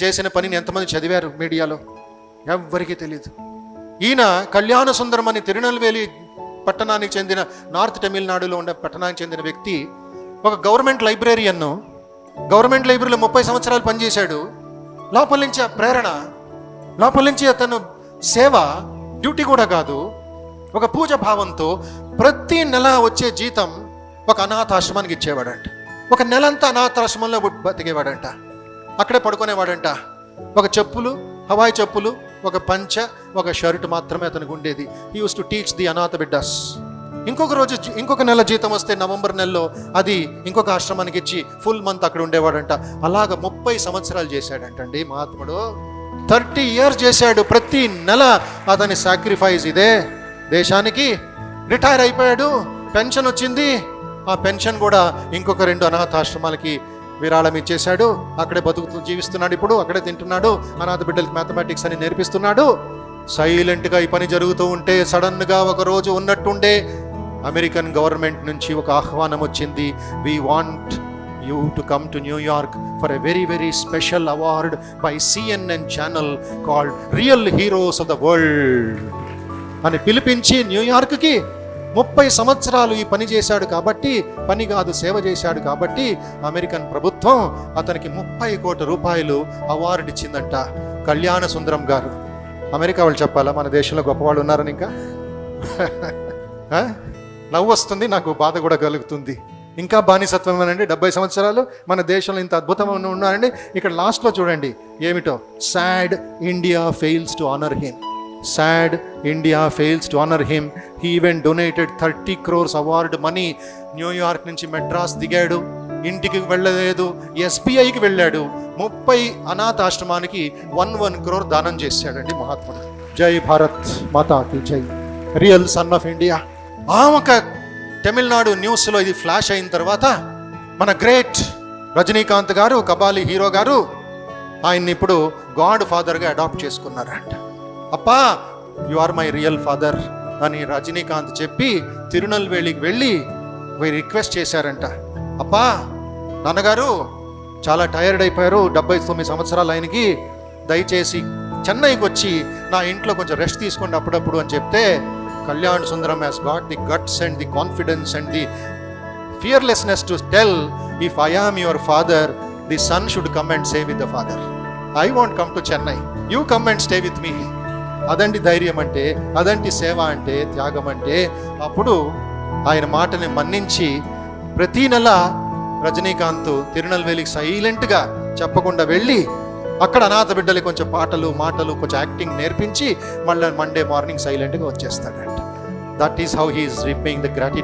చేసిన పనిని ఎంతమంది చదివారు మీడియాలో? ఎవ్వరికీ తెలియదు. ఈయన కళ్యాణ సుందరం అని తిరునెల్వేలి పట్టణానికి చెందిన నార్త్ తమిళనాడులో ఉండే పట్టణానికి చెందిన వ్యక్తి. ఒక గవర్నమెంట్ లైబ్రరీలో 30 సంవత్సరాలు పనిచేశాడు. లోపల నుంచి ఆ ప్రేరణ, లోపల నుంచి అతను సేవ, డ్యూటీ కూడా కాదు, ఒక పూజ భావంతో ప్రతి నెల వచ్చే జీతం ఒక అనాథాశ్రమానికి ఇచ్చేవాడంట. ఒక నెలంతా అనాథాశ్రమంలో బతికేవాడంట. అక్కడే పడుకునేవాడంట. ఒక చెప్పులు, హవాయి చెప్పులు, ఒక పంచ, ఒక షర్ట్ మాత్రమే అతనికి ఉండేది. He use to teach the అనాథ బిడ్డస్. ఇంకొక నెల జీతం వస్తే నవంబర్ నెలలో అది ఇంకొక ఆశ్రమానికి ఇచ్చి ఫుల్ మంత్ అక్కడ ఉండేవాడంట. అలాగ 30 సంవత్సరాలు చేశాడంటండి మహాత్ముడు. 30 years చేశాడు. ప్రతి నెల అతని సాక్రిఫైస్ ఇదే దేశానికి. రిటైర్ అయిపోయాడు, పెన్షన్ వచ్చింది. ఆ పెన్షన్ కూడా ఇంకొక 2 అనాథాశ్రమాలకి విరాళం ఇచ్చేశాడు. అక్కడే జీవిస్తున్నాడు. ఇప్పుడు అక్కడే తింటున్నాడు. అనాథ బిడ్డలకి మ్యాథమెటిక్స్ అని నేర్పిస్తున్నాడు. సైలెంట్గా ఈ పని జరుగుతూ ఉంటే సడన్గా ఒక రోజు ఉన్నట్టుండే అమెరికన్ గవర్నమెంట్ నుంచి ఒక ఆహ్వానం వచ్చింది. We want you to come to New York for a very very special award by CNN channel called real heroes of the world అని పిలిపించి న్యూయార్క్కి 30 సంవత్సరాలు ఈ పని చేశాడు కాబట్టి, పని కాదు సేవ చేశాడు కాబట్టి అమెరికన్ ప్రభుత్వం అతనికి 30 కోట్ల రూపాయలు అవార్డు ఇచ్చిందంట. కళ్యాణ సుందరం గారు. అమెరికా వాళ్ళు చెప్పాలా మన దేశంలో గొప్పవాళ్ళు ఉన్నారని? ఇంకా నవ్వు వస్తుంది, నాకు బాధ కూడా కలుగుతుంది. ఇంకా బానిసత్వం అనండి. 70 సంవత్సరాలు మన దేశంలో ఇంత అద్భుతమైన ఉన్నారండి. ఇక్కడ లాస్ట్లో చూడండి ఏమిటో, sad India fails to honour him. Sad India fails to honor him. He even donated 30 crores award money. New York నుంచి మెడ్రాస్ దిగాడు, ఇంటికి వెళ్ళలేదు, SBIకి వెళ్ళాడు. 30 అనాథాశ్రమానికి 1 crore దానం చేశాడండి మహాత్ముడు. జై భారత్ మాతాకి జై. Real son of India. ఒక తమిళనాడు న్యూస్లో ఇది ఫ్లాష్ అయిన తర్వాత మన గ్రేట్ రజనీకాంత్ గారు, కబాలి హీరో గారు, ఆయన్ని ఇప్పుడు గాడ్ ఫాదర్గా అడాప్ట్ చేసుకున్నారంట. అప్పా you are my real father అని రజనీకాంత్ చెప్పి తిరునెల్వేలికి వెళ్ళి రిక్వెస్ట్ చేశారంట. అప్పా నాన్నగారు చాలా టైర్డ్ అయిపోయారు, 79 సంవత్సరాలు ఆయనకి, దయచేసి చెన్నైకి వచ్చి నా ఇంట్లో కొంచెం రెస్ట్ తీసుకోండి అప్పుడప్పుడు అని చెప్తే, Kalyan Sundaram has got the guts and the confidence and the fearlessness to tell, if I am your father, the son should come and stay with the father. I want come to Chennai, you come and stay with me. అదండి ధైర్యం అంటే, అదంటి సేవ అంటే, త్యాగం అంటే. అప్పుడు ఆయన మాటని మన్నించి ప్రతీ నెల రజనీకాంత్ తిరునెల్వేలికి సైలెంట్గా చెప్పకుండా వెళ్ళి అక్కడ అనాథ బిడ్డలకి కొంచెం మాటలు కొంచెం యాక్టింగ్ నేర్పించి మళ్ళీ మండే మార్నింగ్ సైలెంట్గా వచ్చేస్తాడంట. That is how he is repaying the gratitude.